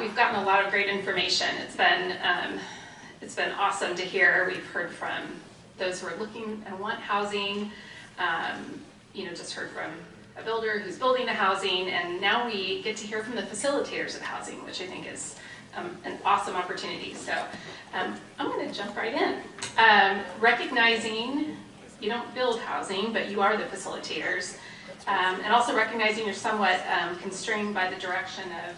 we've gotten a lot of great information. It's been awesome to hear. We've heard from those who are looking and want housing. Just heard from a builder who's building the housing, and now we get to hear from the facilitators of housing, which I think is an awesome opportunity. So I'm going to jump right in. Recognizing you don't build housing, but you are the facilitators, and also recognizing you're somewhat constrained by the direction of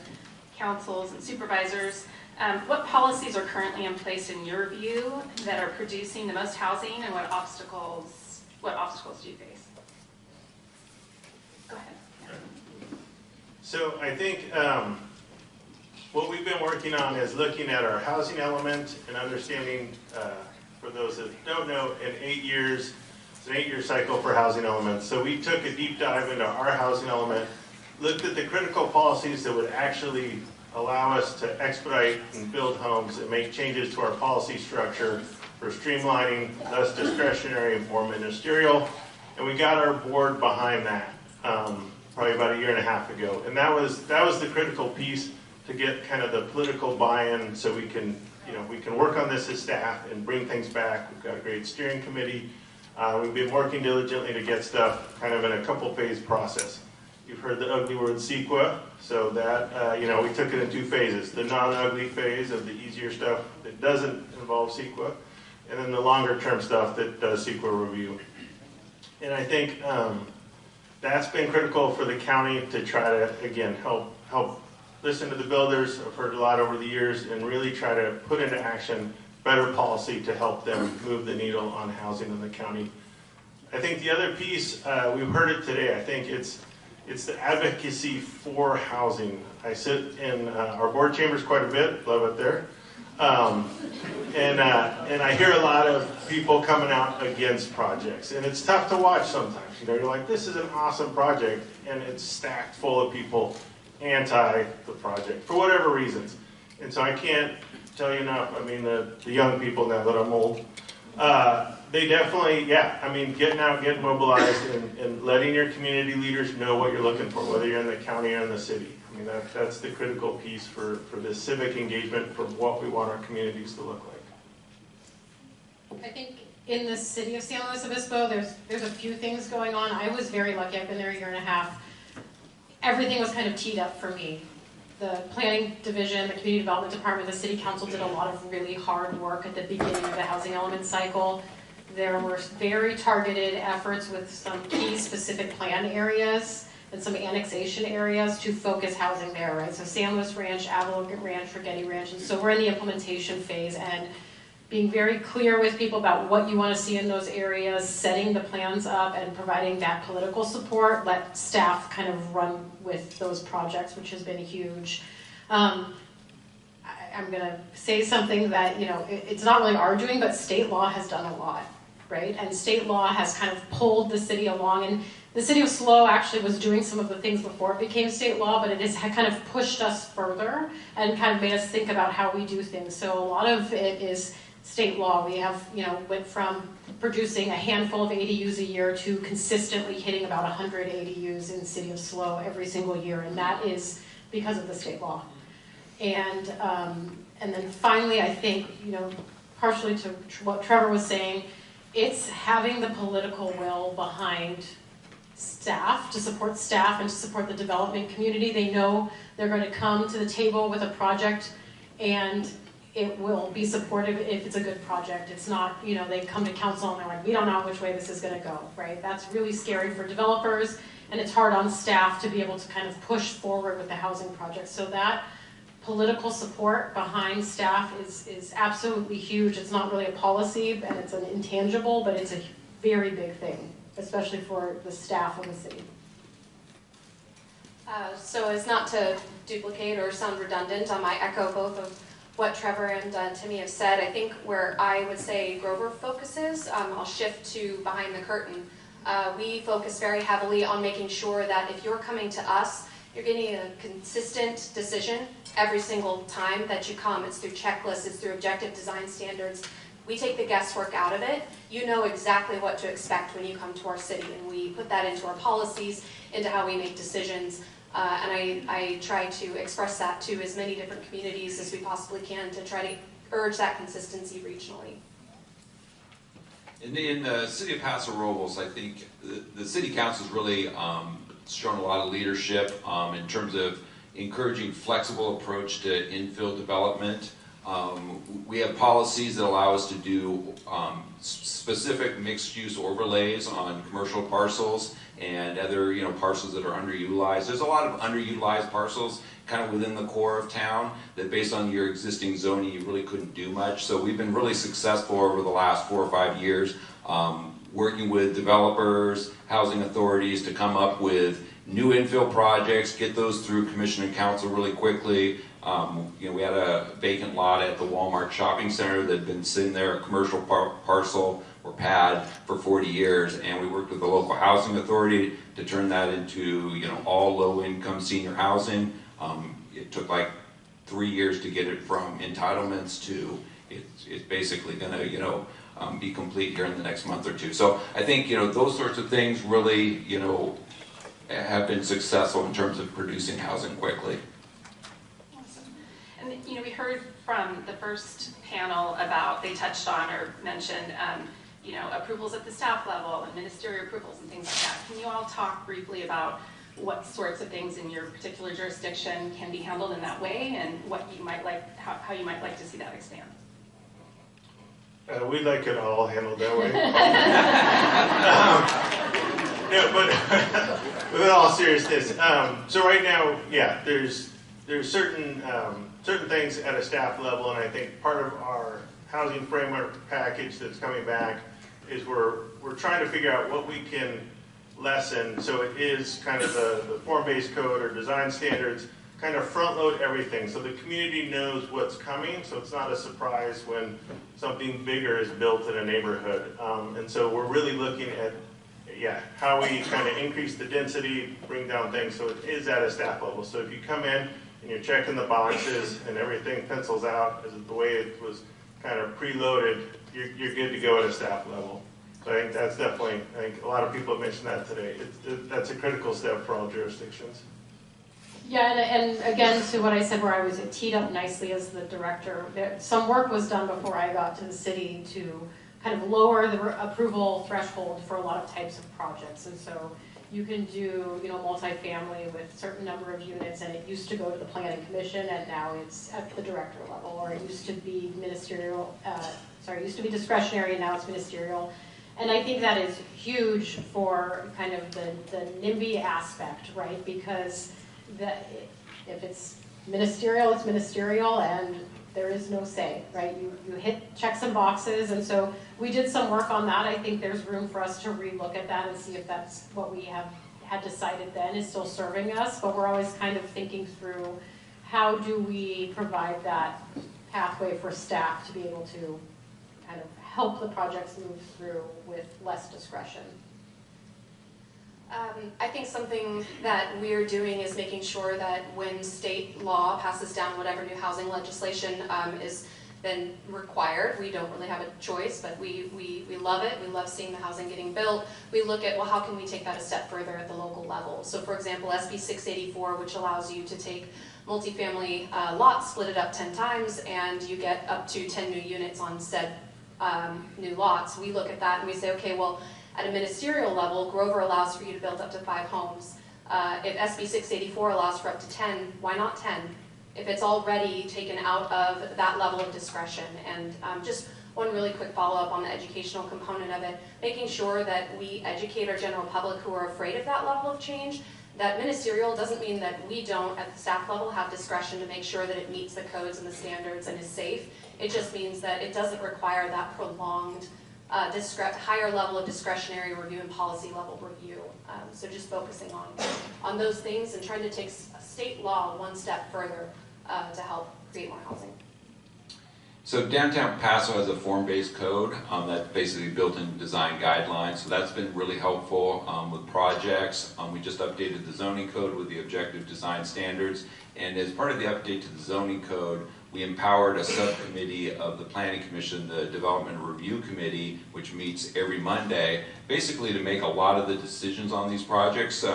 councils and supervisors. What policies are currently in place in your view that are producing the most housing, and what obstacles do you face? Go ahead. So I think what we've been working on is looking at our housing element and understanding, for those that don't know, in 8 years, it's an 8-year cycle for housing elements. So we took a deep dive into our housing element, looked at the critical policies that would actually allow us to expedite and build homes and make changes to our policy structure for streamlining, less discretionary, more ministerial. And we got our board behind that probably about 1.5 years ago. And that was the critical piece to get kind of the political buy-in so we can work on this as staff and bring things back. We've got a great steering committee. We've been working diligently to get stuff kind of in a couple-phase process. You've heard the ugly word CEQA, so that, we took it in 2 phases. The non-ugly phase of the easier stuff that doesn't involve CEQA, and then the longer-term stuff that does CEQA review. And I think that's been critical for the county to try to, again, help listen to the builders. I've heard a lot over the years, and really try to put into action better policy to help them move the needle on housing in the county. I think the other piece, we've heard it today, I think it's the advocacy for housing. I sit in our board chambers quite a bit, love it there. And I hear a lot of people coming out against projects, and it's tough to watch sometimes. You're like, this is an awesome project, and it's stacked full of people anti the project for whatever reasons. And so I can't tell you enough. I mean, the young people, now that I'm old, they definitely, getting out, getting mobilized, and letting your community leaders know what you're looking for, whether you're in the county or in the city. I mean, that's the critical piece for this civic engagement for what we want our communities to look like. I think in the city of San Luis Obispo, there's a few things going on. I was very lucky. I've been there 1.5 years. Everything was kind of teed up for me. The planning division, the community development department, the city council did a lot of really hard work at the beginning of the housing element cycle. There were very targeted efforts with some key specific plan areas and some annexation areas to focus housing there, right? So San Luis Ranch, Avila Ranch, Getty Ranch, and so we're in the implementation phase, and being very clear with people about what you want to see in those areas, setting the plans up, and providing that political support, let staff kind of run with those projects, which has been huge. I'm going to say something that, it's not really our doing, but state law has done a lot, right? And state law has kind of pulled the city along, and the city of SLO actually was doing some of the things before it became state law, but it has kind of pushed us further and kind of made us think about how we do things. So a lot of it is state law. We have, went from producing a handful of ADUs a year to consistently hitting about 100 ADUs in the city of SLO every single year, and that is because of the state law. And then finally, I think, partially to what Trevor was saying, it's having the political will behind staff, to support staff and to support the development community. They know they're going to come to the table with a project, and it will be supportive if it's a good project. It's not, they come to council and they're like, we don't know which way this is going to go, right? That's really scary for developers, and it's hard on staff to be able to kind of push forward with the housing project. So that political support behind staff is absolutely huge. It's not really a policy, and it's an intangible, but it's a very big thing, especially for the staff of the city. So as not to duplicate or sound redundant, I echo both of what Trevor and Timmi have said. I think where I would say Grover focuses, I'll shift to behind the curtain. We focus very heavily on making sure that if you're coming to us, you're getting a consistent decision every single time that you come. It's through checklists, it's through objective design standards. We take the guesswork out of it. You know exactly what to expect when you come to our city, and we put that into our policies, into how we make decisions. And I try to express that to as many different communities as we possibly can to try to urge that consistency regionally. In the city of Paso Robles, I think the city council's really shown a lot of leadership in terms of encouraging flexible approach to infill development. We have policies that allow us to do specific mixed-use overlays on commercial parcels and other parcels that are underutilized. There's a lot of underutilized parcels kind of within the core of town that based on your existing zoning you really couldn't do much. So we've been really successful over the last 4 or 5 years working with developers, housing authorities to come up with new infill projects, get those through commission and council really quickly. We had a vacant lot at the Walmart shopping center that had been sitting there, a commercial parcel or pad for 40 years, and we worked with the local housing authority to turn that into all low-income senior housing. It took like 3 years to get it from entitlements to it's basically going to be complete here in the next month or two. So I think those sorts of things really have been successful in terms of producing housing quickly. Awesome. And we heard from the first panel about, they touched on or mentioned approvals at the staff level and ministerial approvals and things like that. Can you all talk briefly about what sorts of things in your particular jurisdiction can be handled in that way, and what you might like, how you might like to see that expand? We'd like it all handled that way. No, but in all seriousness, so right now, yeah, there's certain things at a staff level, and I think part of our housing framework package that's coming back is we're trying to figure out what we can lessen. So it is kind of the form-based code or design standards, kind of front load everything so the community knows what's coming, so it's not a surprise when something bigger is built in a neighborhood. And so we're really looking at how we kind of increase the density, bring down things, so it is at a staff level. So if you come in and you're checking the boxes and everything pencils out as the way it was kind of preloaded, you're good to go at a staff level. So I think that's definitely, I think a lot of people have mentioned that today. That's a critical step for all jurisdictions. Yeah, and again, to what I said where I was teed up nicely as the director, some work was done before I got to the city to kind of lower the approval threshold for a lot of types of projects. And so you can do, multifamily with a certain number of units, and it used to go to the planning commission, and now it's at the director level, or it used to be ministerial, it used to be discretionary, and now it's ministerial. And I think that is huge for kind of the NIMBY aspect, right? Because if it's ministerial, and there is no say, right? You check some boxes, and so we did some work on that. I think there's room for us to relook at that and see if that's what we had decided then is still serving us, but we're always kind of thinking through how do we provide that pathway for staff to be able to kind of help the projects move through with less discretion. I think something that we're doing is making sure that when state law passes down whatever new housing legislation is then required, we don't really have a choice, but we love it. We love seeing the housing getting built. We look at, well, how can we take that a step further at the local level? So for example, SB 684, which allows you to take multifamily lots, split it up 10 times, and you get up to 10 new units on said new lots. We look at that and we say, okay, well, at a ministerial level, Grover allows for you to build up to 5 homes. If SB 684 allows for up to 10, why not 10? If it's already taken out of that level of discretion. And just one really quick follow-up on the educational component of it, making sure that we educate our general public who are afraid of that level of change. That ministerial doesn't mean that we don't, at the staff level, have discretion to make sure that it meets the codes and the standards and is safe. It just means that it doesn't require that prolonged higher level of discretionary review and policy level review. So just focusing on those things and trying to take state law one step further to help create more housing. So downtown Paso has a form-based code that's basically built-in design guidelines. So that's been really helpful with projects. We just updated the zoning code with the objective design standards. And as part of the update to the zoning code, we empowered a subcommittee of the Planning Commission, the Development Review Committee, which meets every Monday, basically to make a lot of the decisions on these projects.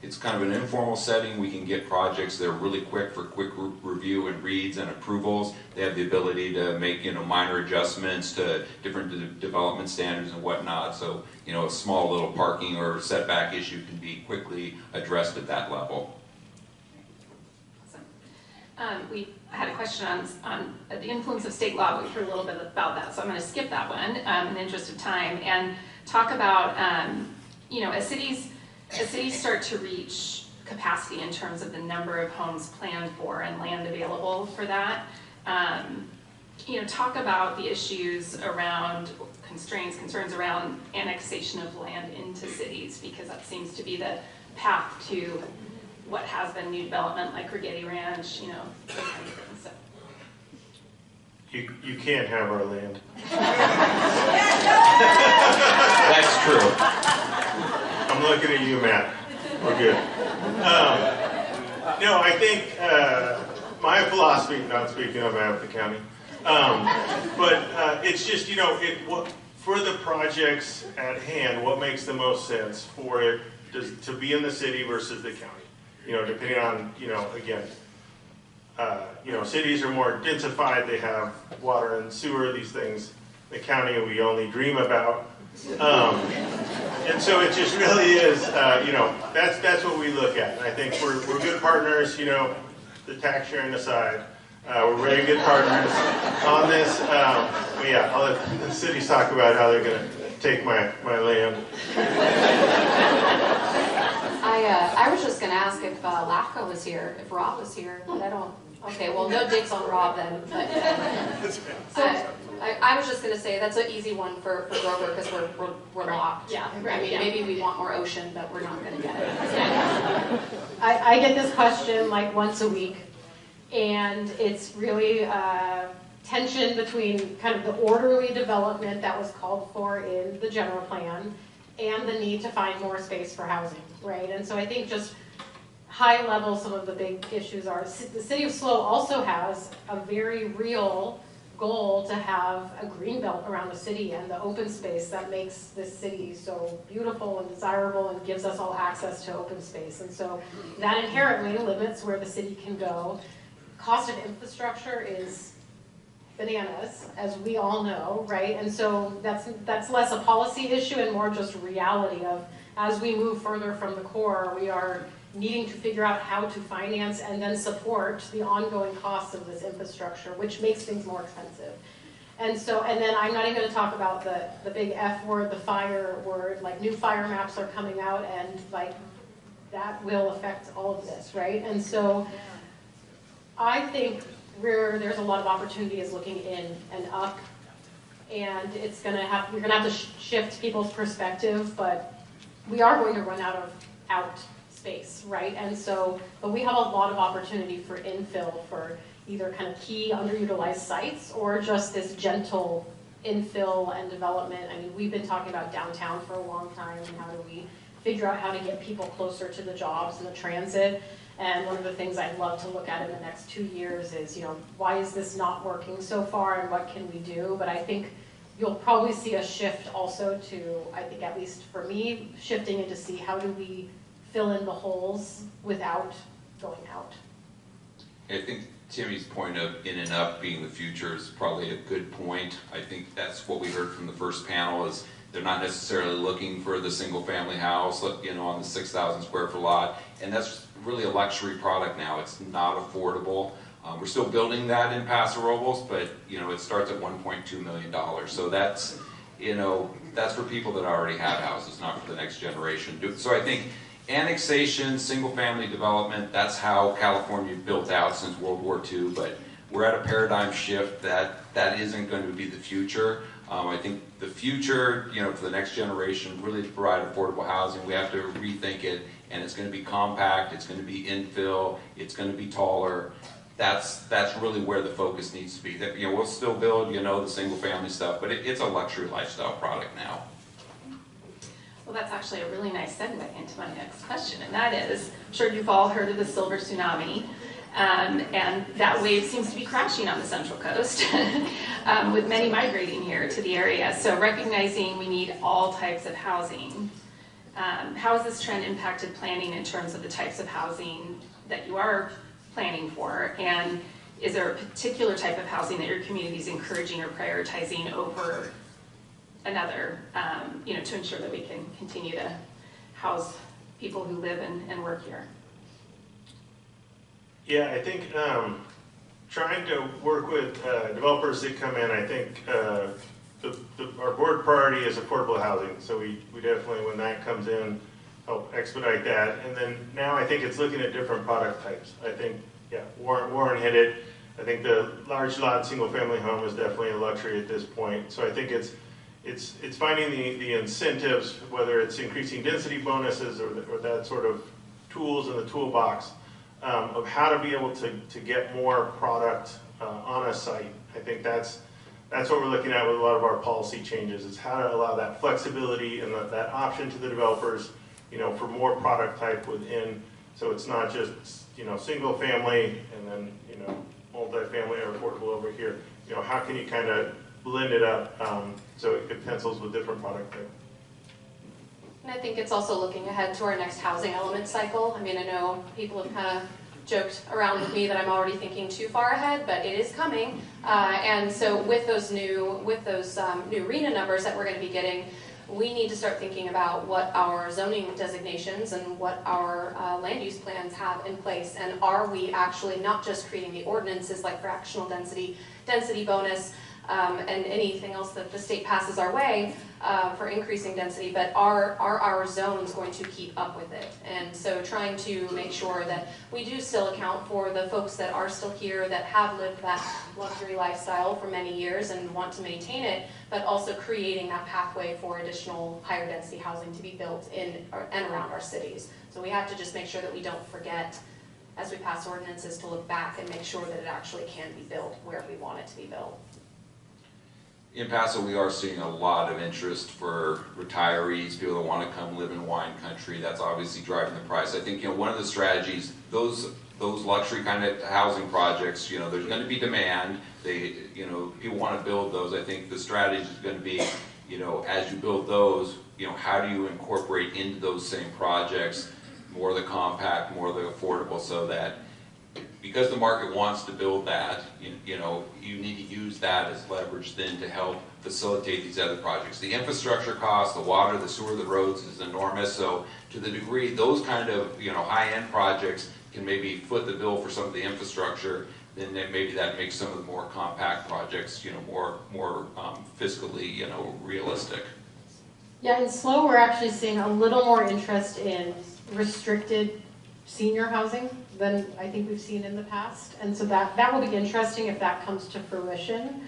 It's kind of an informal setting. We can get projects that are really quick for quick review and reads and approvals. They have the ability to make, minor adjustments to different development standards and whatnot. So, a small little parking or setback issue can be quickly addressed at that level. Awesome. We had a question on the influence of state law. We've heard a little bit about that, so I'm going to skip that one in the interest of time and talk about, as cities start to reach capacity in terms of the number of homes planned for and land available for that, talk about the issues around concerns around annexation of land into cities, because that seems to be the path to what has been new development like Rigetti Ranch, those kind of things. So. You can't have our land. That's true. I'm looking at you, Matt. We're good. No, I think my philosophy, not speaking on behalf of the county, but it's just, for the projects at hand, what makes the most sense for it to be in the city versus the county? Depending on, again, cities are more densified, they have water and sewer, these things. The county we only dream about. And so it just really is, that's what we look at. And I think we're good partners, the tax sharing aside. We're very good partners on this. But yeah, I'll let the cities talk about how they're going to take my land. I was just going to ask if LAFCO was here, if Rob was here, but I don't. Okay, well, no digs on Rob then. But, I was just going to say that's an easy one for Grover because we're locked. Yeah, right. I mean, maybe we want more ocean, but we're not going to get it. I get this question like once a week, and it's really tension between kind of the orderly development that was called for in the general plan and the need to find more space for housing, right? And so I think just high level, some of the big issues are the city of SLO also has a very real goal to have a green belt around the city and the open space that makes this city so beautiful and desirable and gives us all access to open space. And so that inherently limits where the city can go. Cost of infrastructure is bananas, as we all know, right? And so that's less a policy issue and more just reality of as we move further from the core, we are needing to figure out how to finance and then support the ongoing costs of this infrastructure, which makes things more expensive. And then I'm not even going to talk about the big F word, the fire word, like new fire maps are coming out and like that will affect all of this, right? And so I think where there's a lot of opportunity is looking in and up, and you're going to have to shift people's perspective, but we are going to run out space, right? And so, but we have a lot of opportunity for infill for either kind of key underutilized sites or just this gentle infill and development. I mean, we've been talking about downtown for a long time and how do we figure out how to get people closer to the jobs and the transit. And one of the things I'd love to look at in the next 2 years is, why is this not working so far and what can we do? But I think you'll probably see a shift also to, I think at least for me, shifting into see how do we fill in the holes without going out. I think Timmy's point of in and up being the future is probably a good point. I think that's what we heard from the first panel is they're not necessarily looking for the single family house, on the 6,000 square foot lot. And that's really a luxury product now. It's not affordable. We're still building that in Paso Robles, but it starts at $1.2 million. So that's, that's for people that already have houses, not for the next generation. So I think annexation, single-family development, that's how California built out since World War II, but we're at a paradigm shift that isn't going to be the future. I think the future, for the next generation, really to provide affordable housing, we have to rethink it, and it's going to be compact, it's going to be infill, it's going to be taller. That's really where the focus needs to be. We'll still build, the single-family stuff, but it's a luxury lifestyle product now. Well, that's actually a really nice segue into my next question, and that is, I'm sure you've all heard of the silver tsunami. And that wave seems to be crashing on the Central Coast, with many migrating here to the area. So recognizing we need all types of housing. How has this trend impacted planning in terms of the types of housing that you are planning for? And is there a particular type of housing that your community is encouraging or prioritizing over another, to ensure that we can continue to house people who live and work here? Yeah, I think trying to work with developers that come in, I think our board priority is affordable housing. So we definitely, when that comes in, help expedite that. And then now I think it's looking at different product types. I think, yeah, Warren hit it. I think the large lot single family home is definitely a luxury at this point. So I think it's finding the incentives, whether it's increasing density bonuses or that sort of tools in the toolbox of how to be able to get more product on a site. I think that's what we're looking at with a lot of our policy changes, is how to allow that flexibility and that option to the developers, for more product type within. So it's not just, single family and then, multifamily or affordable over here. How can you kind of blend it up so it pencils with different product type? And I think it's also looking ahead to our next housing element cycle. I mean, I know people have kind of joked around with me that I'm already thinking too far ahead, but it is coming. And so with those new RENA numbers that we're going to be getting, we need to start thinking about what our zoning designations and what our land use plans have in place. And are we actually not just creating the ordinances like fractional density bonus, and anything else that the state passes our way for increasing density, but are our zones going to keep up with it? And so trying to make sure that we do still account for the folks that are still here, that have lived that luxury lifestyle for many years and want to maintain it, but also creating that pathway for additional higher density housing to be built in and around our cities. So we have to just make sure that we don't forget, as we pass ordinances, to look back and make sure that it actually can be built where we want it to be built. In Paso, we are seeing a lot of interest for retirees, people that want to come live in wine country. That's obviously driving the price. I think, one of the strategies, those luxury kind of housing projects, there's going to be demand. People want to build those. I think the strategy is going to be, as you build those, how do you incorporate into those same projects more of the compact, more of the affordable, so that because the market wants to build that, you need to use that as leverage then to help facilitate these other projects. The infrastructure costs, the water, the sewer, the roads is enormous. So to the degree those kind of high-end projects can maybe foot the bill for some of the infrastructure, then maybe that makes some of the more compact projects more fiscally realistic. Yeah, in SLO we're actually seeing a little more interest in restricted senior housing than I think we've seen in the past, and so that will be interesting if that comes to fruition.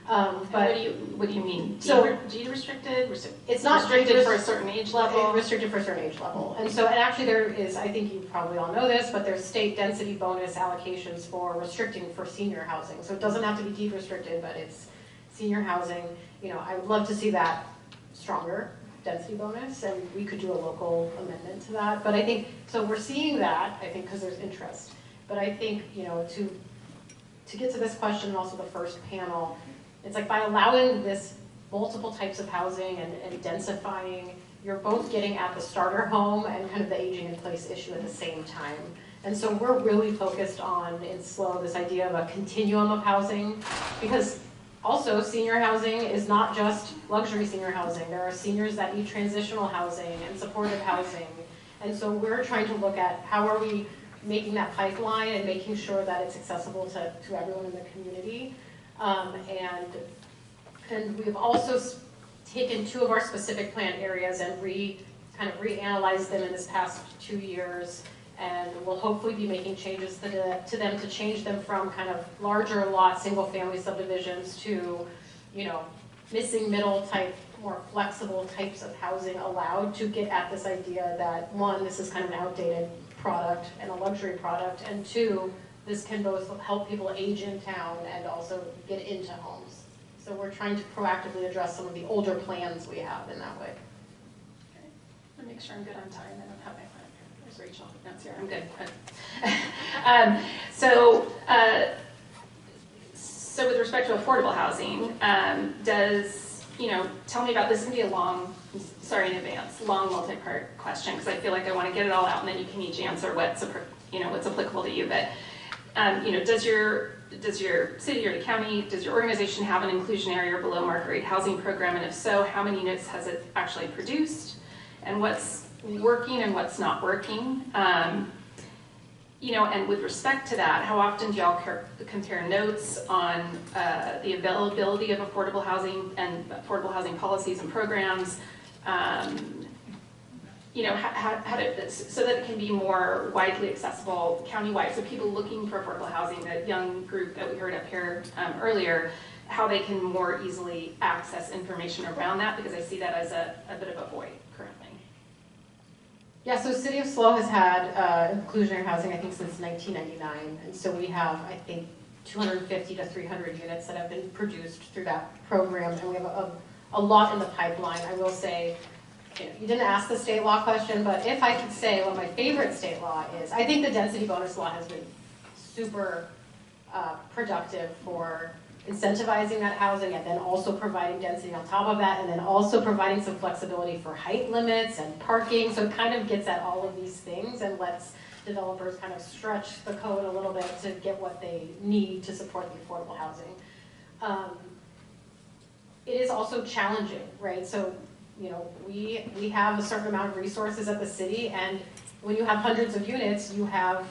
But what do you mean? So Restricted? It's not restricted for a certain age level. Restricted for a certain age level, and actually there is, I think you probably all know this, but there's state density bonus allocations for restricting for senior housing. So it doesn't have to be deed restricted, but it's senior housing. I would love to see that stronger density bonus, and we could do a local amendment to that. But I think, so we're seeing that, I think, because there's interest. But I think, to get to this question and also the first panel, it's like by allowing this multiple types of housing and densifying, you're both getting at the starter home and kind of the aging in place issue at the same time. And so we're really focused on, in SLO, this idea of a continuum of housing, because also, senior housing is not just luxury senior housing. There are seniors that need transitional housing and supportive housing. And so we're trying to look at how are we making that pipeline and making sure that it's accessible to everyone in the community. And we've also taken two of our specific plan areas and reanalyzed them in this past 2 years. And we'll hopefully be making changes to them to change them from kind of larger lot single family subdivisions to, missing middle type, more flexible types of housing allowed, to get at this idea that, one, this is kind of an outdated product and a luxury product, and two, this can both help people age in town and also get into homes. So we're trying to proactively address some of the older plans we have in that way. Okay. Let me make sure I'm good on time. I don't have my phone. Rachel, no, it's here. I'm good. So, so with respect to affordable housing, tell me about this. Is going to be a long, sorry in advance, long multi-part question because I feel like I want to get it all out and then you can each answer what's applicable to you. But does your city or the county, does your organization have an inclusionary or below market rate housing program? And if so, how many units has it actually produced? And what's working and what's not working? And with respect to that, how often do y'all compare notes on the availability of affordable housing and affordable housing policies and programs? How so that it can be more widely accessible countywide. So people looking for affordable housing, that young group that we heard up here earlier, how they can more easily access information around that, because I see that as a bit of a void currently. Yeah, so City of SLO has had inclusionary housing, I think, since 1999. And so we have, I think, 250 to 300 units that have been produced through that program. And we have a lot in the pipeline. I will say, you didn't ask the state law question, but if I could say what my favorite state law is, I think the density bonus law has been super productive for incentivizing that housing and then also providing density on top of that, and then also providing some flexibility for height limits and parking. So it kind of gets at all of these things and lets developers kind of stretch the code a little bit to get what they need to support the affordable housing. It is also challenging, right? So, we have a certain amount of resources at the city, and when you have hundreds of units, you have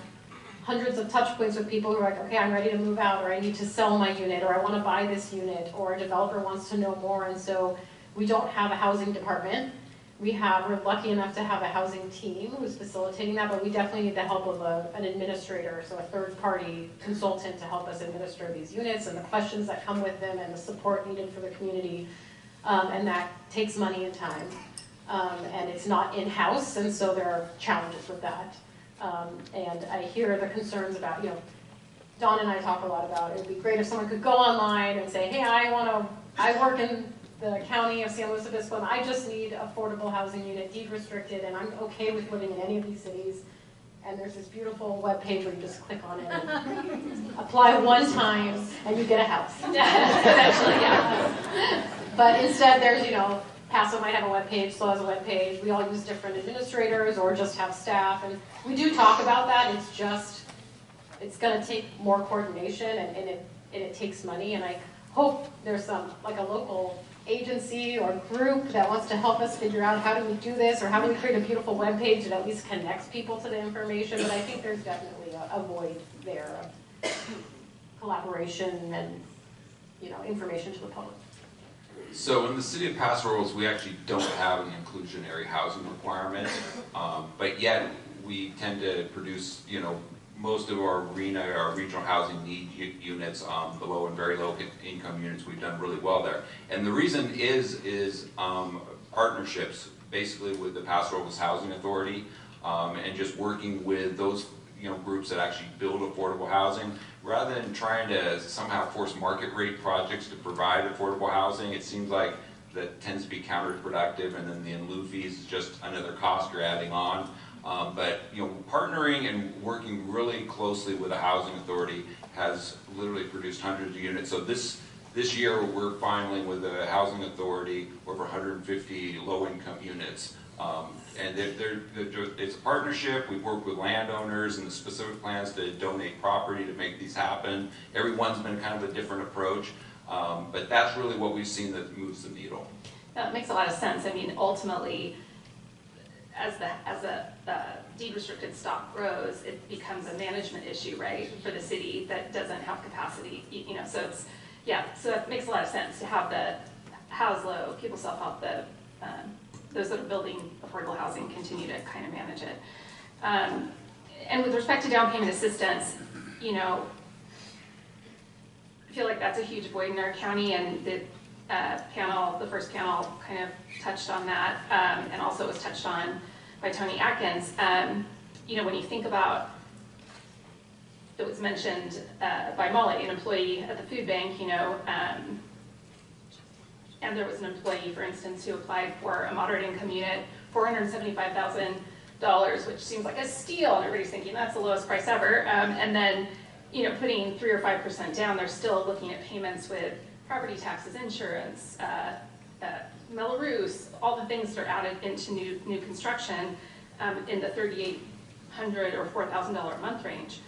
hundreds of touch points with people who are like, okay, I'm ready to move out, or I need to sell my unit, or I want to buy this unit, or a developer wants to know more. And so we don't have a housing department. We're lucky enough to have a housing team who's facilitating that, but we definitely need the help of an administrator, so a third-party consultant to help us administer these units and the questions that come with them and the support needed for the community. And that takes money and time. And it's not in-house, and so there are challenges with that. And I hear the concerns about, Donna and I talk a lot about, it would be great if someone could go online and say, hey, I work in the county of San Luis Obispo, and I just need affordable housing unit, deed restricted, and I'm okay with living in any of these cities. And there's this beautiful web page where you just click on it and apply one time, and you get a house. Eventually, yeah. But instead, there's, Paso might have a web page, SLO has a web page. We all use different administrators or just have staff, and we do talk about that. It's going to take more coordination, and it takes money. And I hope there's a local agency or group that wants to help us figure out how do we do this, or how do we create a beautiful web page that at least connects people to the information. But I think there's definitely a void there of collaboration and information to the public. So in the city of Paso Robles, we actually don't have an inclusionary housing requirement, but yet we tend to produce, most of our regional housing need units, the low and very low income units. We've done really well there, and the reason is partnerships, basically with the Paso Robles Housing Authority, and just working with those groups that actually build affordable housing, rather than trying to somehow force market rate projects to provide affordable housing. It seems like that tends to be counterproductive, and then the in lieu fees is just another cost you're adding on. But partnering and working really closely with the housing authority has literally produced hundreds of units. So this year we're filing with the housing authority over 150 low-income units. And it's a partnership. We've worked with landowners and the specific plans to donate property to make these happen. Everyone's been kind of a different approach, but that's really what we've seen that moves the needle. That makes a lot of sense. I mean, ultimately, as the deed restricted stock grows, it becomes a management issue, right, for the city that doesn't have capacity. So it's so it makes a lot of sense to have the house low, people self-help, those that are building affordable housing continue to kind of manage it. And with respect to down payment assistance, I feel like that's a huge void in our county, and the first panel kind of touched on that, and also was touched on by Tony Atkins. When you think about, it was mentioned by Molly, an employee at the food bank, and there was an employee, for instance, who applied for a moderate income unit, $475,000, which seems like a steal, and everybody's thinking that's the lowest price ever. And then putting 3 or 5% down, they're still looking at payments with property taxes, insurance, Melrose, all the things that are added into new construction in the $3,800 or $4,000 a month range.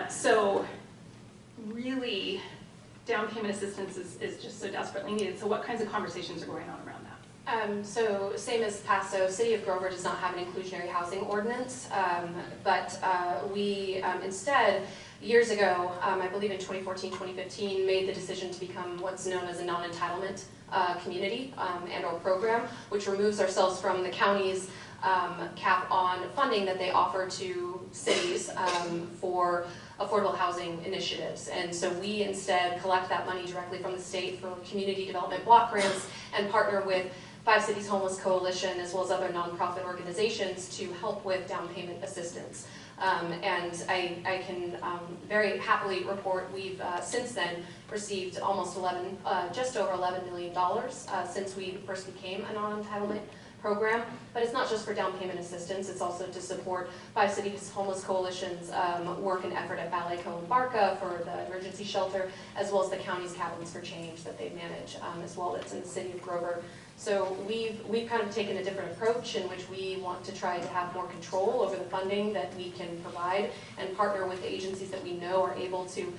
So really, down payment assistance is just so desperately needed. So what kinds of conversations are going on around that? So same as Paso, City of Grover does not have an inclusionary housing ordinance, but we instead, years ago, I believe in 2014, 2015, made the decision to become what's known as a non-entitlement community and or program, which removes ourselves from the county's cap on funding that they offer to cities for affordable housing initiatives. And so we instead collect that money directly from the state for community development block grants and partner with 5 Cities Homeless Coalition as well as other nonprofit organizations to help with down payment assistance. And I can very happily report we've since then received almost just over $11 million since we first became a non-entitlement program. But it's not just for down payment assistance, it's also to support 5 Cities Homeless Coalition's work and effort at Ballet Co. and Barca for the emergency shelter, as well as the county's Cabins for Change that they manage as well, that's in the city of Grover. So we've kind of taken a different approach in which we want to try to have more control over the funding that we can provide and partner with the agencies that we know are able to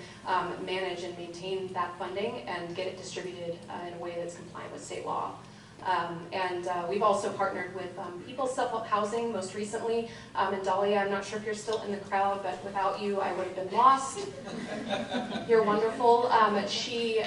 manage and maintain that funding and get it distributed in a way that's compliant with state law. And we've also partnered with People's Self-Help Housing most recently. And Dahlia, I'm not sure if you're still in the crowd, but without you, I would have been lost. You're wonderful. She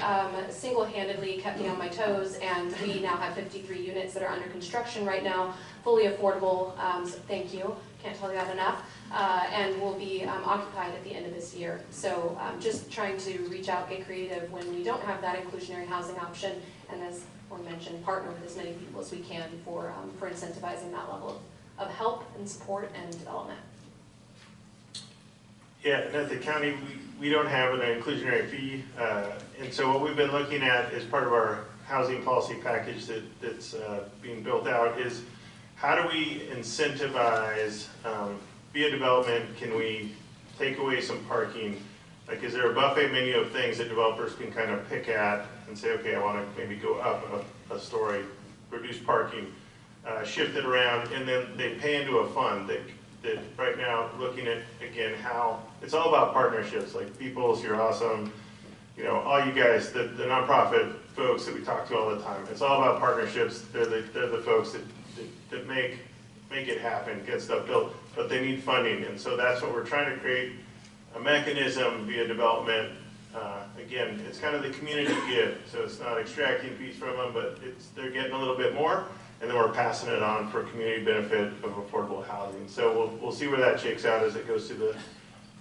single-handedly kept me on my toes, and we now have 53 units that are under construction right now, fully affordable. So thank you. Can't tell you that enough. And will be occupied at the end of this year. So just trying to reach out, get creative when we don't have that inclusionary housing option, and as or mentioned, partner with as many people as we can for incentivizing that level of help and support and development. Yeah, and at the county, we don't have an inclusionary fee, and so what we've been looking at as part of our housing policy package that's being built out is how do we incentivize via development? Can we take away some parking? Like, is there a buffet menu of things that developers can kind of pick at and say, okay, I want to maybe go up a story, reduce parking, shift it around, and then they pay into a fund that right now, looking at, again, how it's all about partnerships, like Peoples, you're awesome, all you guys, the nonprofit folks that we talk to all the time, it's all about partnerships. They're the folks that make it happen, get stuff built, but they need funding, and so that's what we're trying to create, a mechanism via development. Again, it's kind of the community give, so it's not extracting fees from them, but they're getting a little bit more, and then we're passing it on for community benefit of affordable housing. So we'll see where that shakes out as it goes through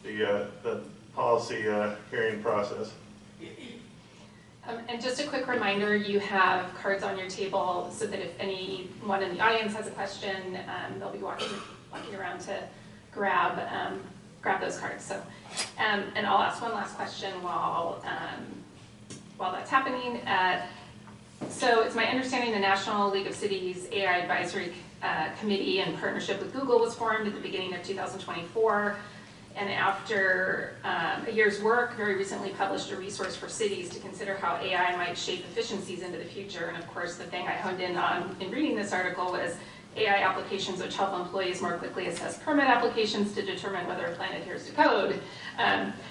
the policy hearing process. And just a quick reminder, you have cards on your table so that if anyone in the audience has a question, they'll be walking around to grab those cards. So, and I'll ask one last question while that's happening. So it's my understanding the National League of Cities AI Advisory Committee in partnership with Google was formed at the beginning of 2024. And after a year's work, very recently published a resource for cities to consider how AI might shape efficiencies into the future. And of course, the thing I honed in on in reading this article was AI applications which help employees more quickly assess permit applications to determine whether a plan adheres to code.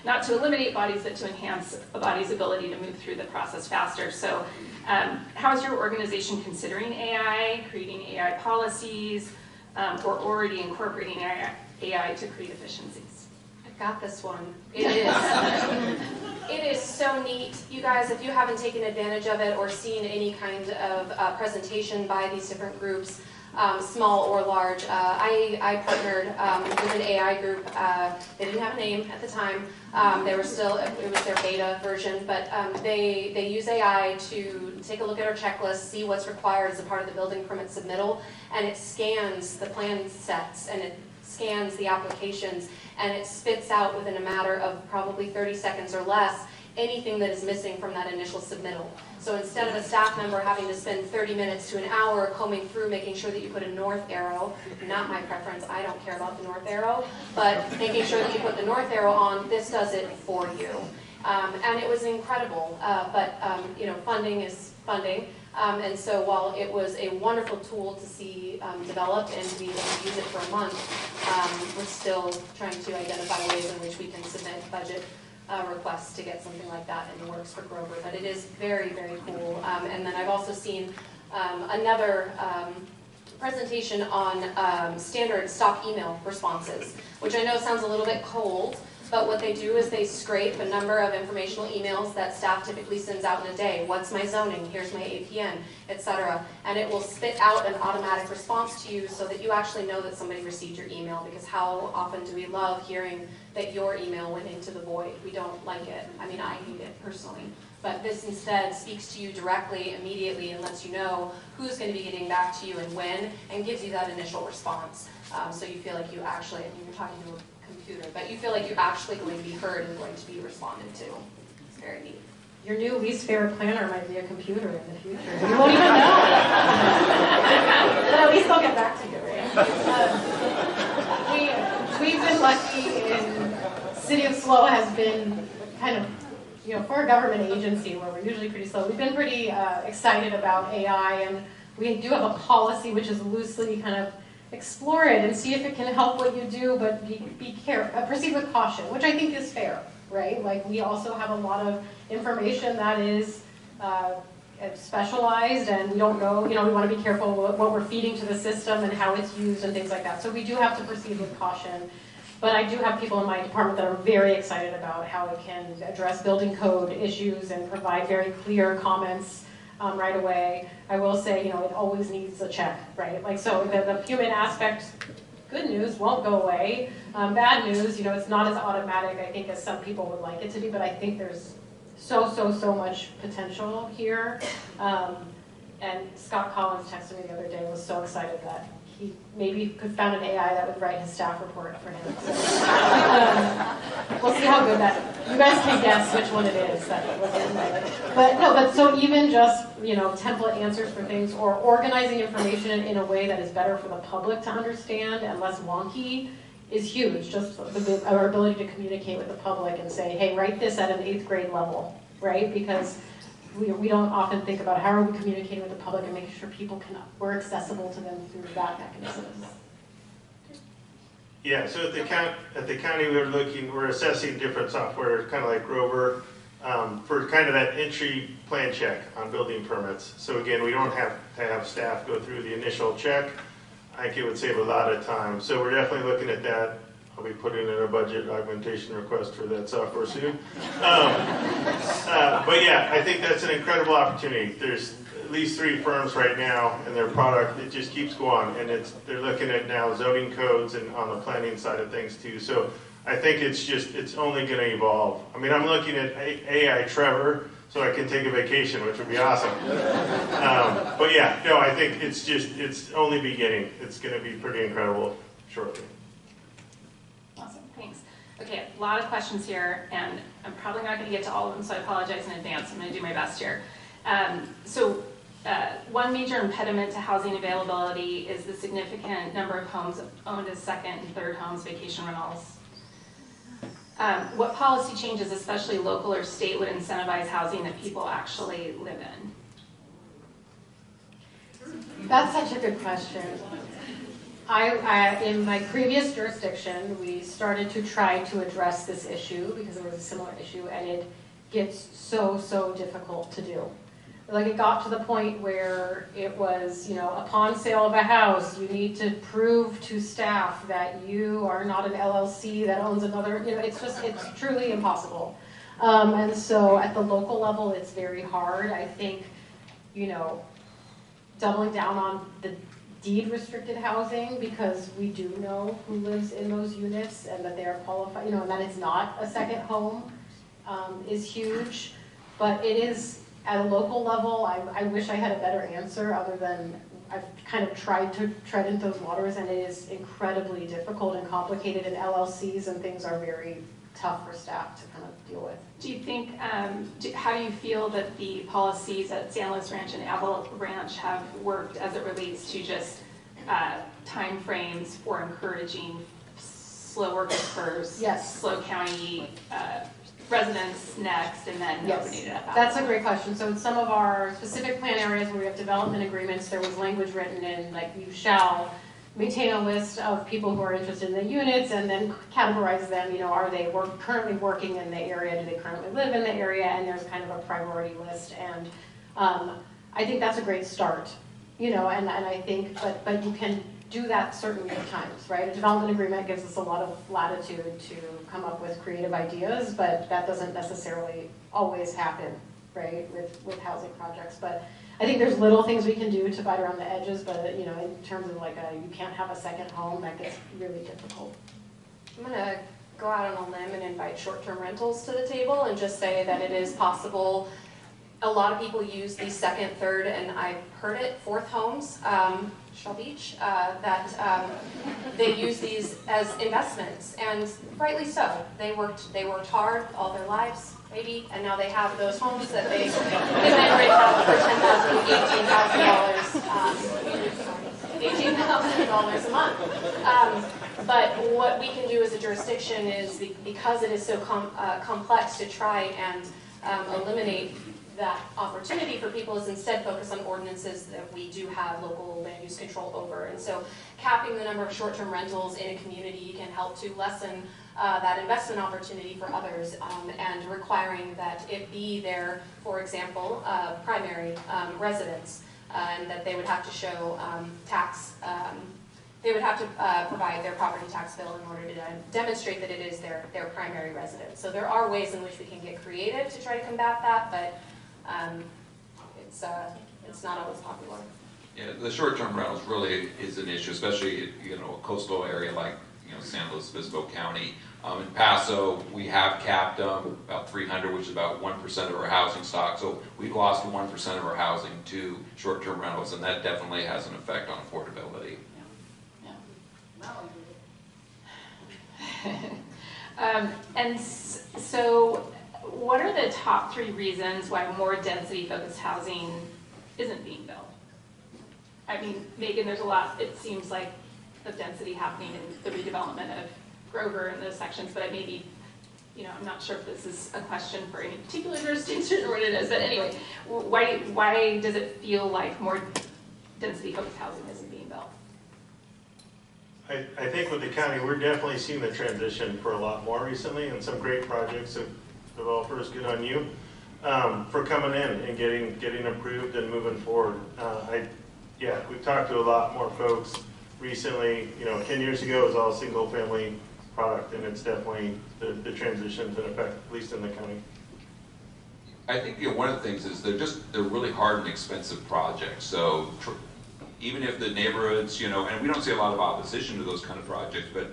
Not to eliminate bodies, but to enhance a body's ability to move through the process faster. So how is your organization considering AI, creating AI policies, or already incorporating AI to create efficiencies? I've got this one. It is so neat. You guys, if you haven't taken advantage of it or seen any kind of presentation by these different groups, small or large. I partnered with an AI group. They didn't have a name at the time. They were still, it was their beta version, but they use AI to take a look at our checklist, see what's required as a part of the building permit submittal, and it scans the plan sets, and it scans the applications, and it spits out within a matter of probably 30 seconds or less anything that is missing from that initial submittal. So instead of a staff member having to spend 30 minutes to an hour combing through making sure that you put a north arrow, not my preference, I don't care about the north arrow, but making sure that you put the north arrow on, this does it for you. And it was incredible, but you know, funding is funding. And so while it was a wonderful tool to see developed and to be able to use it for a month, we're still trying to identify ways in which we can submit budget requests to get something like that in the works for Grover. But it is very, very cool. And then I've also seen another presentation on standard stock email responses, which I know sounds a little bit cold, but what they do is they scrape a number of informational emails that staff typically sends out in a day. What's my zoning? Here's my APN, etc. And it will spit out an automatic response to you so that you actually know that somebody received your email, because how often do we love hearing that your email went into the void? We don't like it. I mean, I hate it personally. But this instead speaks to you directly, immediately, and lets you know who's going to be getting back to you and when, and gives you that initial response. So you feel like you actually, I mean, you're talking to a computer, but you feel like you're actually going to be heard and going to be responded to. It's very neat. Your new least favorite planner might be a computer in the future. You won't even know. But at least they'll get back to you, right? We've been lucky in City of SLO has been kind of, you know, for a government agency where we're usually pretty slow, we've been pretty excited about AI, and we do have a policy which is loosely kind of explore it and see if it can help what you do, but be careful, proceed with caution, which I think is fair, right? Like, we also have a lot of information that is specialized, and we don't know, you know, we want to be careful what we're feeding to the system and how it's used and things like that. So we do have to proceed with caution. But I do have people in my department that are very excited about how it can address building code issues and provide very clear comments right away. I will say, you know, it always needs a check, right? Like, so the human aspect, good news, won't go away. Bad news, you know, it's not as automatic, I think, as some people would like it to be, but I think there's so much potential here. And Scott Collins texted me the other day, was so excited that he maybe could found an AI that would write his staff report for him. So, we'll see how good that, you guys can guess which one it is that was in there. But so even just, you know, template answers for things, or organizing information in a way that is better for the public to understand and less wonky is huge. Just our ability to communicate with the public and say, hey, write this at an 8th grade level, right? Because we don't often think about how are we communicating with the public and making sure people we're accessible to them through that mechanism. Yeah, so at the county we're assessing different software, kind of like Grover, for kind of that entry plan check on building permits. So again, we don't have to have staff go through the initial check. I think it would save a lot of time. So we're definitely looking at that. I'll be putting in a budget augmentation request for that software soon. But yeah, I think that's an incredible opportunity. There's at least 3 firms right now, and their product, it just keeps going. And they're looking at now zoning codes and on the planning side of things too. So I think it's only going to evolve. I mean, I'm looking at AI Trevor, so I can take a vacation, which would be awesome. But yeah, no, I think it's only beginning. It's going to be pretty incredible shortly. Awesome, thanks. Okay, a lot of questions here, and I'm probably not going to get to all of them, so I apologize in advance. I'm going to do my best here. One major impediment to housing availability is the significant number of homes owned as second and third homes, vacation rentals. What policy changes, especially local or state, would incentivize housing that people actually live in? That's such a good question. In my previous jurisdiction, we started to try to address this issue because it was a similar issue, and it gets so difficult to do. Like, it got to the point where it was, you know, upon sale of a house, you need to prove to staff that you are not an LLC that owns another, you know, it's truly impossible. And so at the local level, it's very hard. I think, you know, doubling down on the deed restricted housing, because we do know who lives in those units and that they are qualified, you know, and that it's not a second home, is huge. But it is, at a local level, I wish I had a better answer other than I've kind of tried to tread into those waters, and it is incredibly difficult and complicated, and LLCs and things are very tough for staff to kind of deal with. Do you think, how do you feel that the policies at San Luis Ranch and Avil Ranch have worked as it relates to just timeframes for encouraging slow workers first, Yes. slow county residents next, and then Yes. opening it up? That's a great question. So in some of our specific plan areas where we have development agreements, there was language written in, like, you shall maintain a list of people who are interested in the units and then categorize them, are they currently working in the area, do they currently live in the area, and there's kind of a priority list. And I think that's a great start, and I think, but you can do that certainly at times, right? A development agreement gives us a lot of latitude to come up with creative ideas, but that doesn't necessarily always happen, right, with housing projects. But I think there's little things we can do to fight around the edges, but in terms of you can't have a second home, that gets really difficult. I'm gonna go out on a limb and invite short-term rentals to the table and just say that it is possible. A lot of people use the second, third, and I've heard it, fourth homes, Shell Beach, that they use these as investments, and rightly so. They worked hard all their lives, maybe, and now they have those homes that they then rent out for $18,000 a month. But what we can do as a jurisdiction is, because it is so complex, to try and eliminate that opportunity for people, is instead focus on ordinances that we do have local land use control over. And so capping the number of short-term rentals in a community can help to lessen that investment opportunity for others, and requiring that it be their, for example, primary residence, and that they would have to show tax, they would have to provide their property tax bill in order to demonstrate that it is their primary residence. So there are ways in which we can get creative to try to combat that, but it's not always popular. Yeah, the short-term rentals really is an issue, especially a coastal area like San Luis Obispo County. In Paso, we have capped about 300, which is about 1% of our housing stock. So we've lost 1% of our housing to short-term rentals, and that definitely has an effect on affordability. And so what are the top 3 reasons why more density-focused housing isn't being built? I mean, Megan, there's a lot, it seems like, of density happening in the redevelopment of Grover and those sections, but maybe, I'm not sure if this is a question for any particular jurisdiction or what it is, but anyway, why does it feel like more density-focused housing isn't being built? I think with the county, we're definitely seeing the transition for a lot more recently, and some great projects of developers. Good on you for coming in and getting approved and moving forward. We've talked to a lot more folks recently. 10 years ago it was all single family product, and it's definitely the transition's in effect, at least in the county. I think one of the things is they're really hard and expensive projects. So even if the neighborhoods, and we don't see a lot of opposition to those kind of projects, but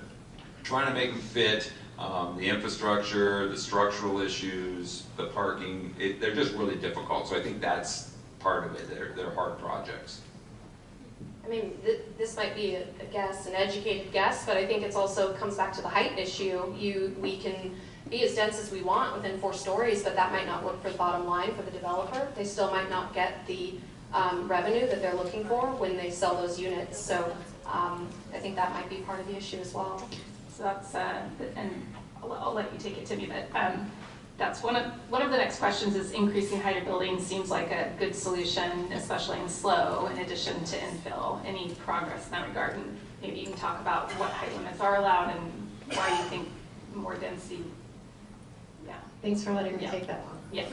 trying to make them fit, the infrastructure, the structural issues, the parking, they're just really difficult. So I think that's part of it. They're hard projects. I mean, this might be a guess, an educated guess, but I think it's also comes back to the height issue. We can be as dense as we want within 4 stories, but that might not work for the bottom line for the developer. They still might not get the revenue that they're looking for when they sell those units. So I think that might be part of the issue as well. So that's, and I'll let you take it, Timmi, but that's one of the next questions is increasing height of buildings seems like a good solution, especially in slow, in addition to infill. Any progress in that regard? And maybe you can talk about what height limits are allowed and why you think more density. Yeah. Thanks for letting me take that one. Yeah.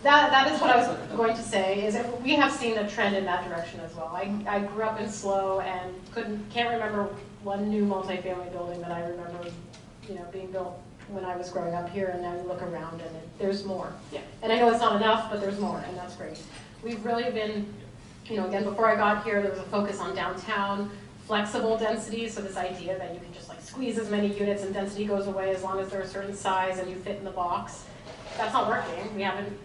That is what I was going to say, is that we have seen a trend in that direction as well. I grew up in Slow and can't remember one new multifamily building that I remember, being built when I was growing up here, and now you look around and there's more. Yeah. And I know it's not enough, but there's more, and that's great. We've really been, again, before I got here, there was a focus on downtown, flexible density, so this idea that you can just squeeze as many units and density goes away as long as they're a certain size and you fit in the box. That's not working.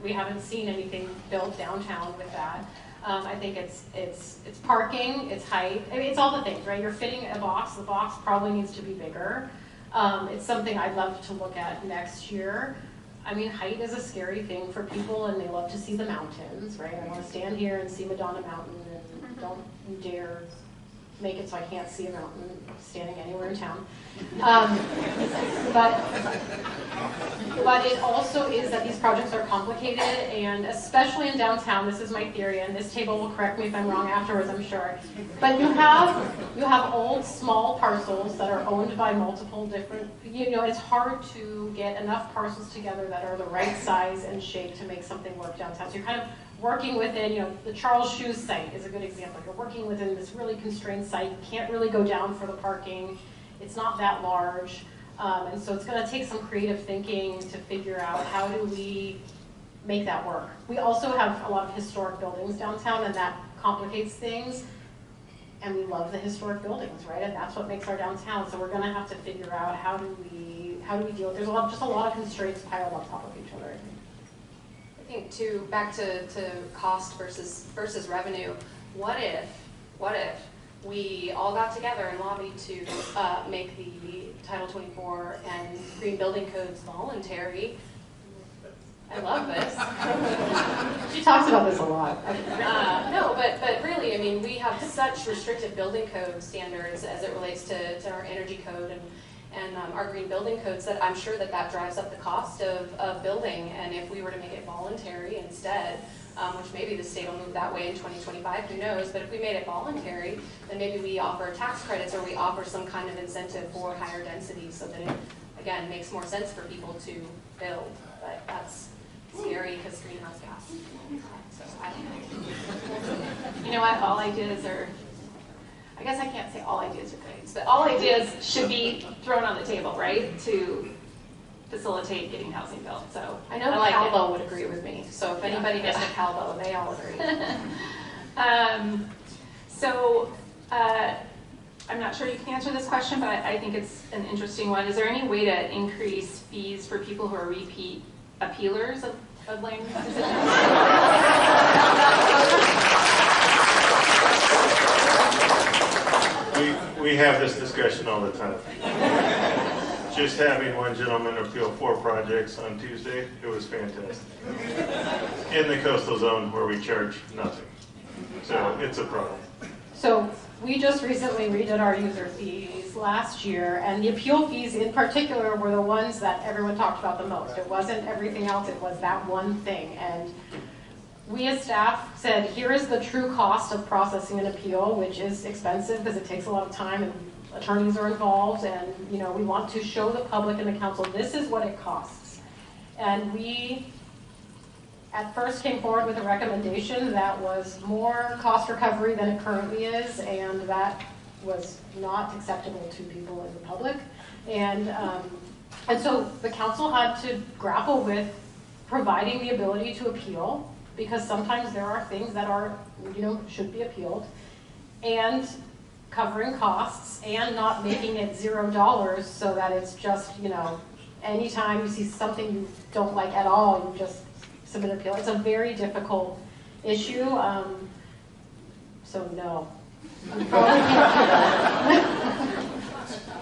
We haven't seen anything built downtown with that. I think it's parking, it's height, I mean, it's all the things, right? You're fitting a box, the box probably needs to be bigger. It's something I'd love to look at next year. I mean, height is a scary thing for people, and they love to see the mountains, right? I want to stand here and see Madonna Mountain, and don't you dare make it so I can't see a mountain standing anywhere in town. But it also is that these projects are complicated, and especially in downtown, this is my theory, and this table will correct me if I'm wrong afterwards, I'm sure. But you have old, small parcels that are owned by multiple different, it's hard to get enough parcels together that are the right size and shape to make something work downtown. So you're kind of working within, the Charles Shoes site is a good example. You're working within this really constrained site. You can't really go down for the parking. It's not that large. And so it's going to take some creative thinking to figure out how do we make that work. We also have a lot of historic buildings downtown, and that complicates things. And we love the historic buildings, right? And that's what makes our downtown. So we're going to have to figure out how do we deal with. There's just a lot of constraints piled on top of each other, I think. I think back to cost versus revenue. What if we all got together and lobbied to make the Title 24 and Green Building Codes voluntary? I love this. She talks about this a lot. No, but really, I mean, we have such restrictive building code standards as it relates to our energy code and our green building codes that I'm sure that drives up the cost of building. And if we were to make it voluntary instead, which maybe the state will move that way in 2025, who knows, but if we made it voluntary, then maybe we offer tax credits or we offer some kind of incentive for higher density so that it, again, makes more sense for people to build. But that's scary because greenhouse gas. So I don't know. You know what, all ideas are, I guess I can't say all ideas are great, but all ideas should be thrown on the table, right, to facilitate getting housing built. So I know Calvo would agree with me. So if anybody gets to Calvo, they all agree. I'm not sure you can answer this question, but I think it's an interesting one. Is there any way to increase fees for people who are repeat appealers of land use decisions? We have this discussion all the time. Just having one gentleman appeal 4 projects on Tuesday, it was fantastic. In the coastal zone where we charge nothing. So it's a problem. So we just recently redid our user fees last year, and the appeal fees in particular were the ones that everyone talked about the most. It wasn't everything else, it was that one thing. And we as staff said, here is the true cost of processing an appeal, which is expensive because it takes a lot of time and attorneys are involved, and we want to show the public and the council this is what it costs. And we at first came forward with a recommendation that was more cost recovery than it currently is, and that was not acceptable to people in the public. And so the council had to grapple with providing the ability to appeal, because sometimes there are things that are, should be appealed, and covering costs, and not making it $0 so that it's just, anytime you see something you don't like at all, you just submit an appeal. It's a very difficult issue, so no.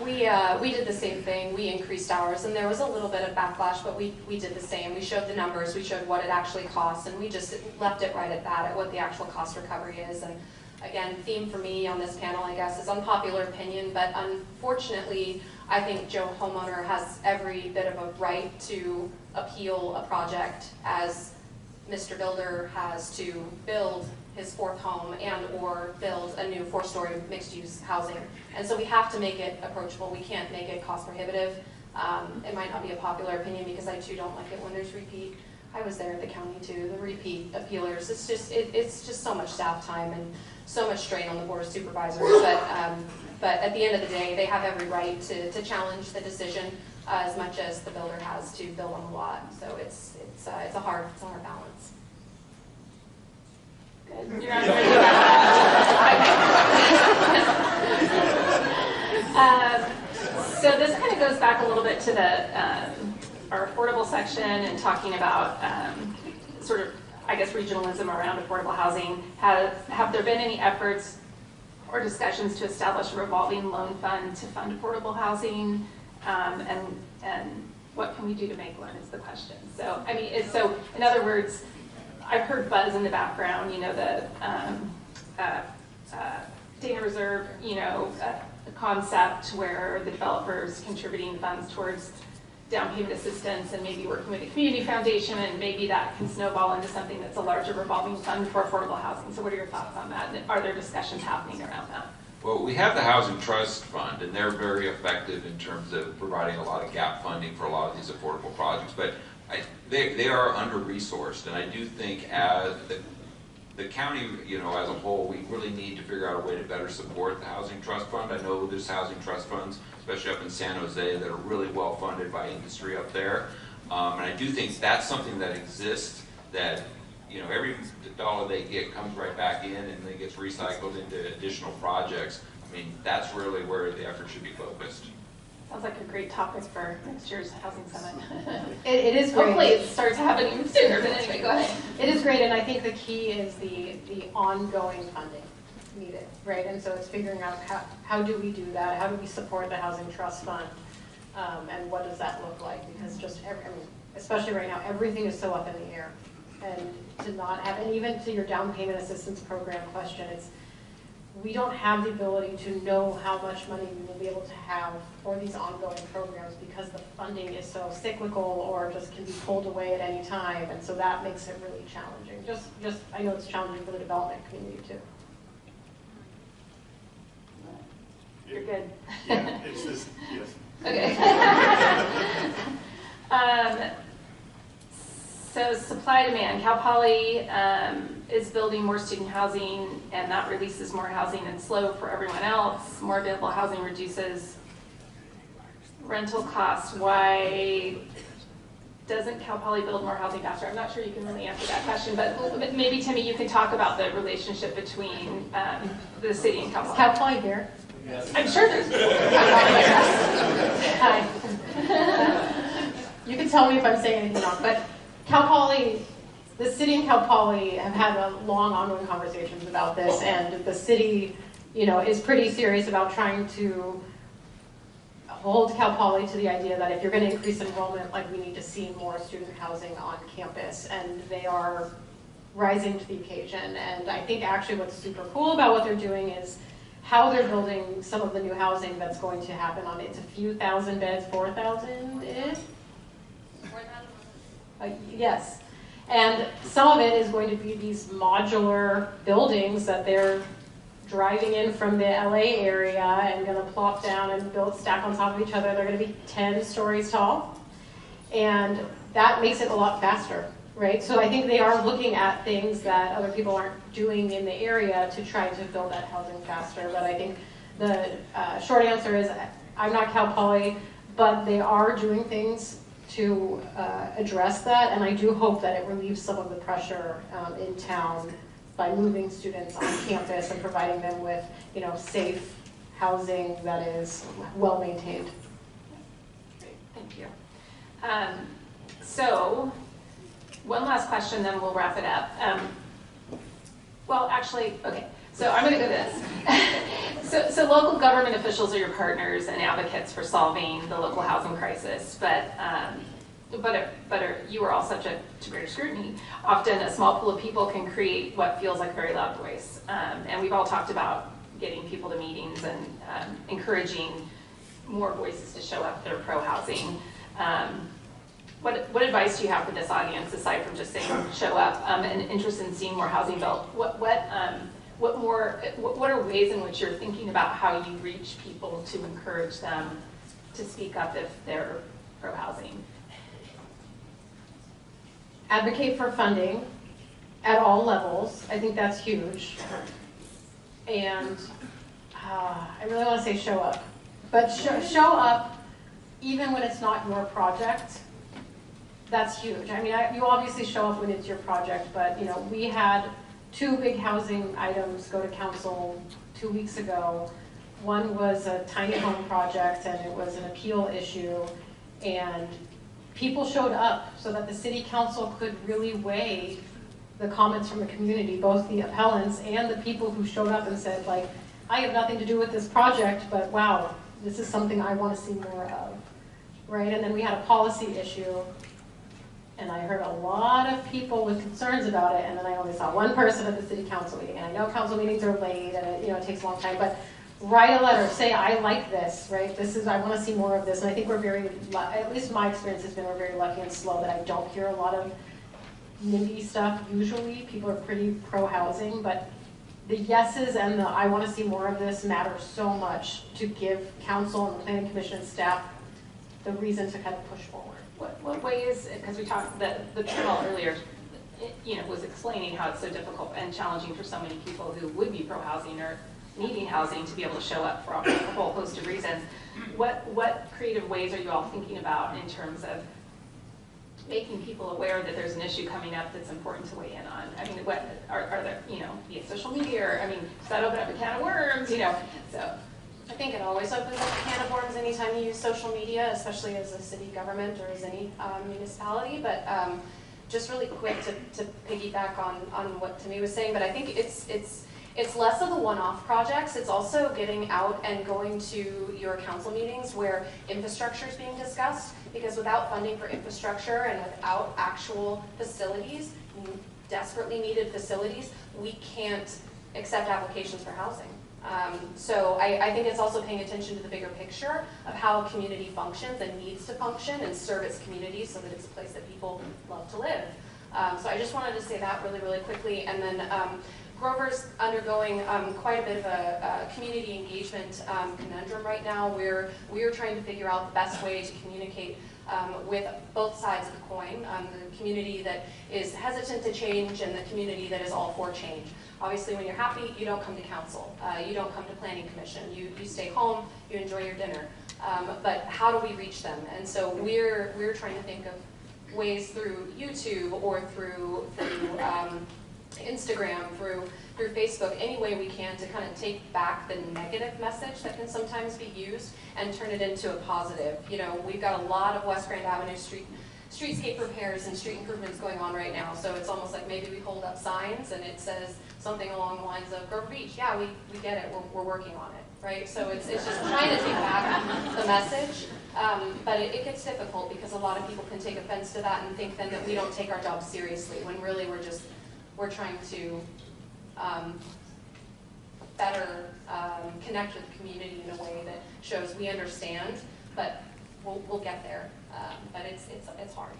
We did the same thing. We increased ours, and there was a little bit of backlash, but we did the same. We showed the numbers, we showed what it actually costs, and we just left it right at that, at what the actual cost recovery is. And again, theme for me on this panel, I guess, is unpopular opinion, but unfortunately, I think Joe Homeowner has every bit of a right to appeal a project as Mr. Builder has to build his 4th home and or build a new 4-story mixed-use housing. And so we have to make it approachable. We can't make it cost prohibitive. It might not be a popular opinion because I too don't like it when there's repeat. I was there at the county too, the repeat appealers. It's just so much staff time and so much strain on the board of supervisors. But at the end of the day, they have every right to challenge the decision as much as the builder has to build on the lot. So it's a hard balance. Good. You're on ready. So this kind of goes back a little bit to the our affordable section and talking about sort of I guess, regionalism around affordable housing. Have there been any efforts or discussions to establish a revolving loan fund to fund affordable housing? And what can we do to make one is the question. So, I mean, so in other words, I've heard buzz in the background, you know, the Dana Reserve, you know, the concept where the developer's contributing funds towards down payment assistance and maybe working with a community foundation, and maybe that can snowball into something that's a larger revolving fund for affordable housing. So what are your thoughts on that? And are there discussions happening around that? Well, we have the Housing Trust Fund, and they're very effective in terms of providing a lot of gap funding for a lot of these affordable projects, but they are under-resourced, and I do think as the county, you know, as a whole, we really need to figure out a way to better support the Housing Trust Fund. I know there's housing trust funds, especially up in San Jose, that are really well funded by industry up there, and I do think that's something that exists, that, you know, every dollar they get comes right back in and then gets recycled into additional projects. I mean, that's really where the effort should be focused. Sounds like a great topic for next year's housing summit. It is great. Hopefully it starts happening sooner, but anyway, go ahead. It is great, and I think the key is the ongoing funding needed, right? And so it's figuring out how do we do that? How do we support the Housing Trust Fund? And what does that look like? Because just I mean, especially right now, everything is so up in the air. And to not have, and even to your down payment assistance program question, we don't have the ability to know how much money we will be able to have for these ongoing programs because the funding is so cyclical or just can be pulled away at any time, and so that makes it really challenging. Just I know it's challenging for the development community too. You're good. Yeah, it's just, yes. Okay. So supply demand, Cal Poly is building more student housing, and that releases more housing and slow for everyone else. More available housing reduces rental costs. Why doesn't Cal Poly build more housing faster? I'm not sure you can really answer that question, but maybe Timmi, you can talk about the relationship between the city and Cal Poly. Is Cal Poly here? Yes. I'm sure there's. Hi. You can tell me if I'm saying anything wrong, but Cal Poly, the city and Cal Poly have had a long ongoing conversations about this, and the city, you know, is pretty serious about trying to hold Cal Poly to the idea that if you're going to increase enrollment, like, we need to see more student housing on campus, and they are rising to the occasion. And I think actually what's super cool about what they're doing is how they're building some of the new housing that's going to happen on it. It's a few thousand beds, 4,000-ish? Yes, and some of it is going to be these modular buildings that they're driving in from the LA area and going to plop down and stack on top of each other. They're going to be 10 stories tall, and that makes it a lot faster, right? So I think they are looking at things that other people aren't doing in the area to try to build that housing faster. But I think the short answer is I'm not Cal Poly, but they are doing things to address that, and I do hope that it relieves some of the pressure in town by moving students on campus and providing them with, you know, safe housing that is well maintained. Great, thank you. So, one last question, then we'll wrap it up. Well, actually, okay. So I'm going to go this. So local government officials are your partners and advocates for solving the local housing crisis, but you are all subject to greater scrutiny. Often a small pool of people can create what feels like a very loud voice. And we've all talked about getting people to meetings and encouraging more voices to show up that are pro-housing. What advice do you have for this audience, aside from just saying show up, and interested in seeing more housing built? What are ways in which you're thinking about how you reach people to encourage them to speak up if they're pro-housing? Advocate for funding at all levels. I think that's huge. And I really want to say show up. But show up even when it's not your project. That's huge. I mean, you obviously show up when it's your project, but, you know, we had 2 big housing items go to council 2 weeks ago. One was a tiny home project, and it was an appeal issue, and people showed up so that the city council could really weigh the comments from the community, both the appellants and the people who showed up and said, like, I have nothing to do with this project, but wow, this is something I want to see more of, right? And then we had a policy issue, and I heard a lot of people with concerns about it, and then I only saw one person at the city council meeting. And I know council meetings are late, and it takes a long time, but write a letter, say, I like this, right? I want to see more of this. And I think we're at least my experience has been, we're very lucky and slow that I don't hear a lot of NIMBY stuff. Usually people are pretty pro-housing, but the yeses and the I want to see more of this matter so much to give council and the planning commission and staff the reason to kind of push forward. What ways, because we talked, the panel earlier, was explaining how it's so difficult and challenging for so many people who would be pro-housing or needing housing to be able to show up for a whole host of reasons. What creative ways are you all thinking about in terms of making people aware that there's an issue coming up that's important to weigh in on? I mean, what are there, via social media, or, I mean, does that open up a can of worms, so. I think it always opens up a can of worms anytime you use social media, especially as a city government or as any municipality. But just really quick to piggyback on what Timmi was saying, but I think it's less of the one-off projects. It's also getting out and going to your council meetings where infrastructure is being discussed, because without funding for infrastructure and without actual facilities, desperately needed facilities, we can't accept applications for housing. So I think it's also paying attention to the bigger picture of how a community functions and needs to function and serve its community so that it's a place that people love to live. So I just wanted to say that really, really quickly. And then Grover's undergoing quite a bit of a community engagement conundrum right now, where we're trying to figure out the best way to communicate with both sides of the coin, the community that is hesitant to change and the community that is all for change. Obviously, when you're happy, you don't come to council. You don't come to planning commission. You stay home, you enjoy your dinner. But how do we reach them? And so we're trying to think of ways through YouTube or through Instagram, through Facebook, any way we can to kind of take back the negative message that can sometimes be used and turn it into a positive. We've got a lot of West Grand Avenue streetscape repairs and street improvements going on right now. So it's almost like maybe we hold up signs and it says something along the lines of Grover Beach. Yeah, we get it. We're working on it, right? So it's just trying to take back the message. But it gets difficult because a lot of people can take offense to that and think then that we don't take our job seriously, when really we're trying to better connect with the community in a way that shows we understand, but we'll get there. But it's hard.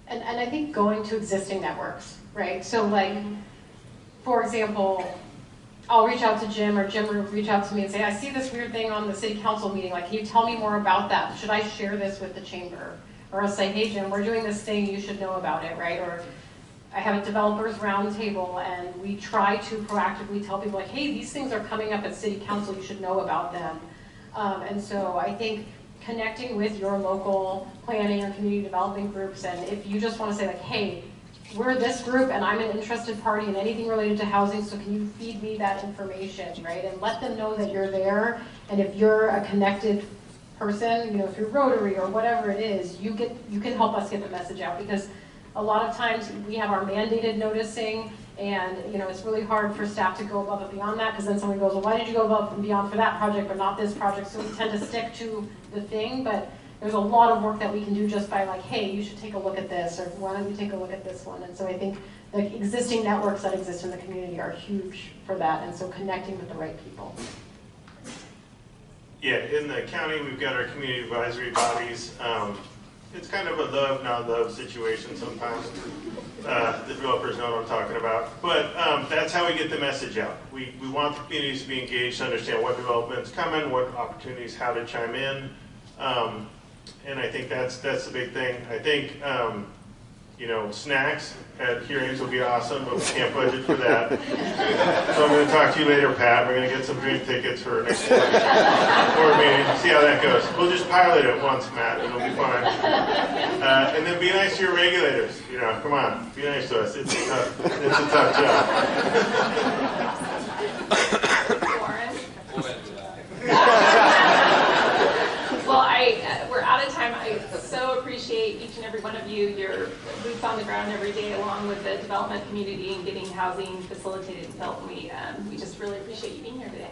And I think going to existing networks, right? So like, for example, I'll reach out to Jim, or Jim will reach out to me and say, I see this weird thing on the city council meeting, like, can you tell me more about that? Should I share this with the chamber? Or I'll say, hey Jim, we're doing this thing, you should know about it, right? Or I have a developers roundtable, and we try to proactively tell people, like, hey, these things are coming up at city council, you should know about them. And so I think connecting with your local planning or community development groups, and if you just want to say, like, hey, we're this group and I'm an interested party in anything related to housing, so can you feed me that information, right? And let them know that you're there, and if you're a connected person, through Rotary or whatever it is, you can help us get the message out, because a lot of times we have our mandated noticing, and it's really hard for staff to go above and beyond that, because then someone goes, well, why did you go above and beyond for that project but not this project? So we tend to stick to the thing, but there's a lot of work that we can do just by, like, hey, you should take a look at this, or why don't you take a look at this one? And so I think the existing networks that exist in the community are huge for that, and so connecting with the right people. Yeah, in the county, we've got our community advisory bodies. It's kind of a love, not love situation sometimes. The developers know what I'm talking about. But that's how we get the message out. We want the communities to be engaged, to understand what development's coming, what opportunities, how to chime in. And I think that's the big thing. I think, snacks at hearings will be awesome, but we can't budget for that. So I'm going to talk to you later, Pat. We're going to get some drink tickets for next board meeting. See how that goes. We'll just pilot it once, Matt. It'll be fine. And then be nice to your regulators. Come on, be nice to us. It's a tough job. Warren? Well, we're out of time. I so appreciate each and every every one of you. You're boots on the ground every day along with the development community and getting housing facilitated and built. And we just really appreciate you being here today.